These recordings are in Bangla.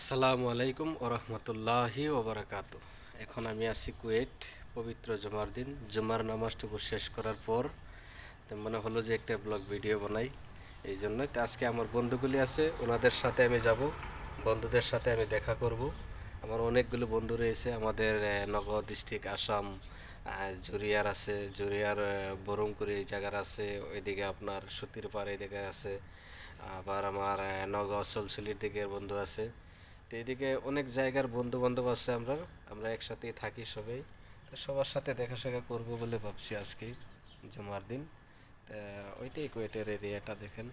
আসসালামু আলাইকুম ওরহমতুল্লাহি ওবরাকাতু। এখন আমি আছি কুয়েট, পবিত্র জুমার দিন। জুমার নামাজটুকু শেষ করার পর তো মনে হলো যে একটা ব্লগ ভিডিও বানাই। এই জন্যই তো আজকে আমার বন্ধুগুলি আছে, ওনাদের সাথে আমি যাব, বন্ধুদের সাথে আমি দেখা করব। আমার অনেকগুলো বন্ধু রয়েছে আমাদের নগর ডিস্ট্রিক্ট, আসাম, জুরিয়ার আছে, জুরিয়ার বরমপুর এই জায়গার আছে, ওইদিকে আপনার সুতির পাড় এই দিকে আছে, আবার আমার নগাঁও সলসলির দিকের বন্ধু আছে। তো এদিকে অনেক জায়গার বন্ধু বান্ধব আছে, আমরা আমরা একসাথেই থাকি সবাই। তো সবার সাথে দেখা সাক্ষা করবো বলে ভাবছি আজকে জুমার দিন। তা ওইটাই কুয়েটের এরিয়াটা দেখেন,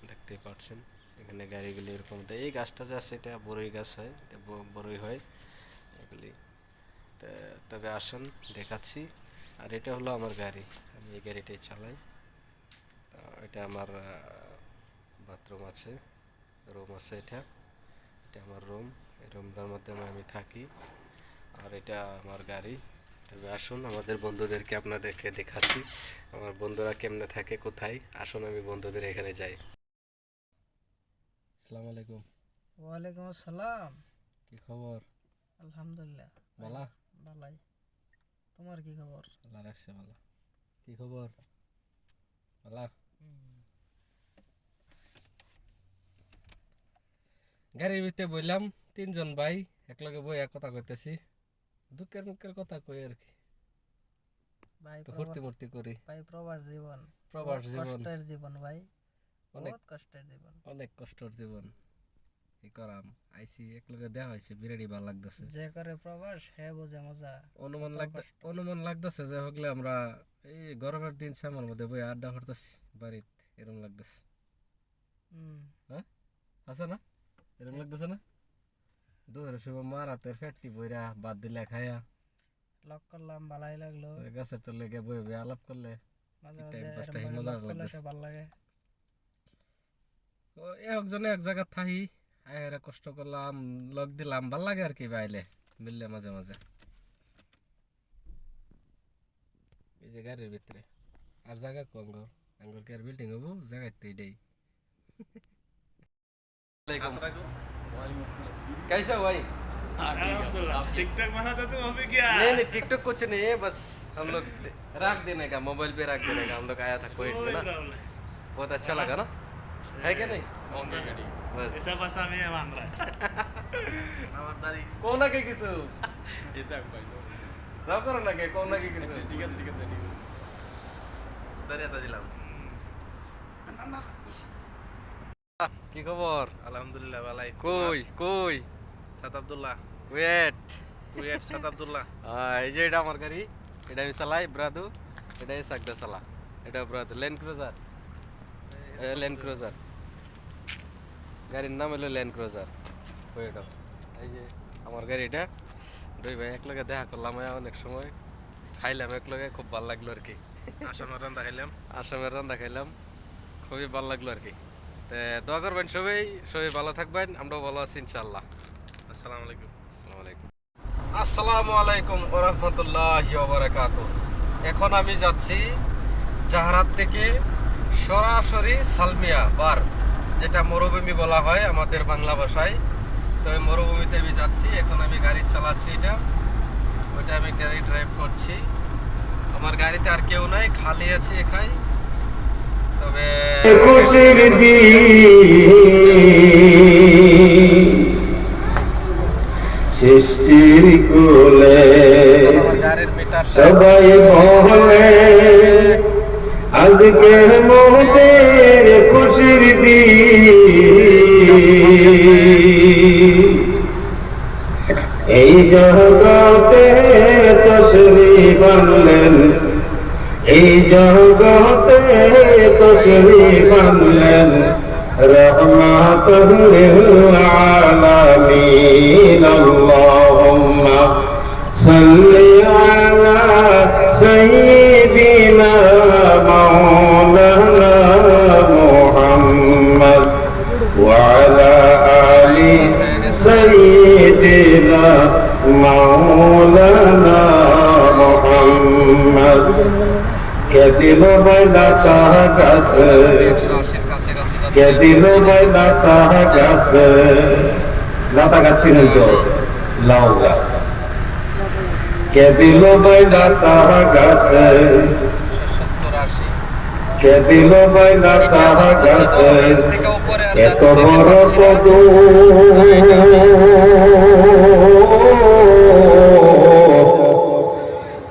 দেখতেই পাচ্ছেন এখানে গাড়িগুলি এরকম। তো এই গাছটা যে আছে এটা বড়ই গাছ হয়, এটা বড়ই হয় এগুলি। তা তবে আসুন দেখাচ্ছি। আর এটা হলো আমার গাড়ি, আমি এই গাড়িটাই চালাই। তা এটা আমার বাথরুম আছে, রুম আছে, এটা এটা আমার রুম। এই রুমটার মধ্যে আমি থাকি, আর এটা আমার গাড়ি। তবে আসুন আমাদের বন্ধুদেরকে আপনাদেরকে দেখাচ্ছি, আমার বন্ধুরা কেমনে থাকে, কোথায়। আসুন আমি বন্ধুদের এখানে যাই। আসসালামু আলাইকুম। ওয়ালাইকুম আসসালাম। কি খবর? আলহামদুলিল্লাহ বালা? ভালাই। তোমার কি খবর? আল্লাহ রাখছে ভালো। কি খবর? বালা? গাড়ির ভিতরে বললাম তিনজন ভাই একলগে বইয়া কথা কইতেছি, দুঃখের মুখের কথা কই আর কি, ভাই ফুর্তি মূর্তি করি। ভাই প্রবাস জীবন, প্রবাস জীবন কষ্টের জীবন ভাই, অনেক বহুত কষ্টের জীবন, অনেক কষ্টের জীবন। কি করাম, আইসি একলগে দেওয়া হয়েছে, বিরাটি ভালো লাগতেছে। যে করে প্রবাস হে বোঝে মজা। অনুমান লাগতেছে যে হগলে আমরা এই গরমের দিন শ্যামার মধ্যে বই আড্ডা করতেছি বাড়িত, এরকম লাগতেছে। হ্যাঁ আছে না, এরকম লাগতেছে না? দুপুরের সময় মার হাতের ফ্যাটটি বইরা বাদ দিলে খায়া লক করলাম, ভালাই লাগলো। গাছের তলে গিয়ে বই বই আলাপ করলে মাঝে টাইম মাঝে পাসটা এরম মজা লক করলে লাগতেছে। সে ভালো লাগে। ও একজনে এক জায়গা থাহি আয়রা কষ্ট করলাম, লক দিলাম, ভাল লাগে আর কি বাইলে মিললে মাঝে মাঝে। এই যে গাড়ির ভিতরে আর জায়গা কম গো, আঙ্গুর কে আর বিল্ডিং হবো জায়গায় তো এটাই। कैसा भाई? टिकटॉक बनाता तुम अभी क्या? नहीं टिकटॉक कुछ नहीं है, बस हम लोग रख देने का, मोबाइल पे रख देने का। हम लोग आया था कुवैत में ना, बहुत अच्छा लगा ना, है क्या नहीं? बस ऐसा बस हमें मान रहा है আমার দাড়ি कौन ना के किसु ऐसा भाई राव करो ना के कौन ना के किसु। ঠিক আছে দাড়ি আতা দিলাম। কি খবর? আলহামদুলিল্লাহ ভালাই। কই কই? সাদ আব্দুল্লাহ, কুয়েট। কুয়েট সাদ আব্দুল্লাহ। এই যে এটা আমার গাড়ি, এটা আমি চালাই ব্রাদু, এটা সাকদা চালা, এটা ব্রাদু ল্যান্ড ক্রুজার, ল্যান্ড ক্রুজার গাড়ির নাম হলো ল্যান্ড ক্রুজার কুয়েট। এই যে আমার গাড়িটা, দুই ভাই একলগে দেখা করলাম, অনেক সময় খাইলাম একলগে, খুব ভালো লাগলো আর কি। আসামের রান্না খাইলাম, আসামের রান্না খাইলাম, খুবই ভালো লাগলো আর কি। তো দোয়া করবেন সবাই, সবাই ভালো থাকবেন, আমরাও ভালো আছি ইনশাআল্লাহ। আসসালামু আলাইকুম। আসসালামু আলাইকুম। আসসালামু আলাইকুম ওয়া রাহমাতুল্লাহি ওয়া বারাকাতুহু। এখন আমি যাচ্ছি জাহারাত থেকে সরাসরি সালমিয়া বার, যেটা মরুভূমি বলা হয় আমাদের বাংলা ভাষায়। তো এই মরুভূমিতে আমি যাচ্ছি, এখন আমি গাড়ি চালাচ্ছি, এটা ওইটা আমি গাড়ি ড্রাইভ করছি। আমার গাড়িতে আর কেউ নাই, খালি আছে একাই। তবে খুশির সৃষ্টির কোলে আমার গাড়ির মিটার সবাই বলে আজকে মোদের খুশির দিন। এই জগতে তশরিফ আনলেন, এই জগতে তশরিফ আনলেন রহমাতুল লিল আলামিন। আল্লাহুম্মা সাল্লি আলা সাইয়্যিদিনা মাওলানা মুহাম্মদ ওয়া আলা আলি সাইয়্যিদিনা মাওলানা মুহাম্মদ। কেদিল বাইলা তাহা গাছে, 180 কাছাকাছি যাচ্ছে। কেদিল বাইলা তাহা গাছে, লতা গাছ ছিলেন তো, লাউ গাছ। কে দিল বাইলা তাহা গাছে, 70-80 কে দিল বাইলা তাহা গাছে, থেকে উপরে আর এত যেতে বড় পারছি না। কদু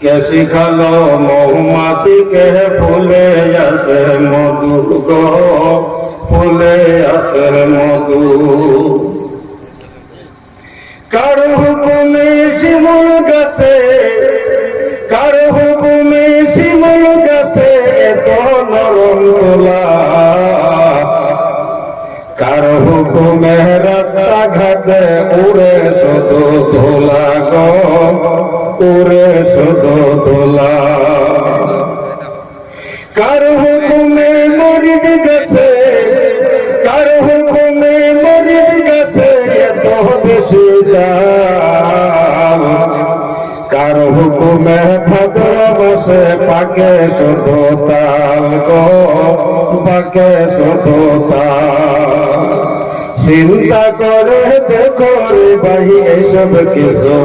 কে শিখালো মৌমাছিকে ফুলে আসে মধু গো, ফুলে আসে মধু। কার হুকুমে শিমুল গাছে, কার হুকুমে শিমুল গাছে এত নরম তোলা, কার হুকুমে রাস্তা ঘাটে উড়ে শুধু ধুলা গো, উড়ে শুধু ধুলা। কার হুকুমে মরিচ গাছে, কার হুকুমে মরিচ গাছে এত বেশি দাম, কার হুকুমে ভাদ্র মাসে পাকে শুধু তাল গো, পাকে শুধু তাল। চিন্তা করে দেখো রে ভাই এসব কিছু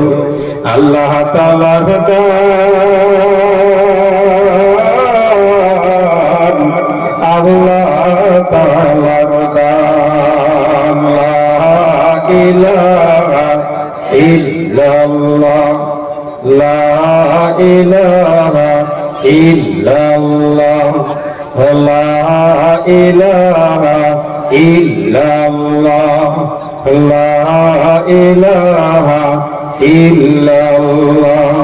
আল্লাহ তাআলার দান, আল্লাহ তাআলার দান। লা ইলাহা ইল্লাল্লাহ, লা ইলাহা ইল্লাল্লাহ, লা ইলাহা ইল্লাল্লাহ, লা ইলাহা ইল্লাল্লাহ।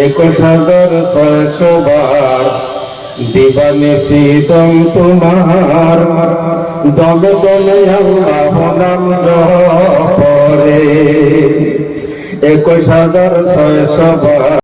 21,600 বার দিবানিশি দম তোমার, দমে দমে আল্লাহ নাম জপরে। 21,600 বার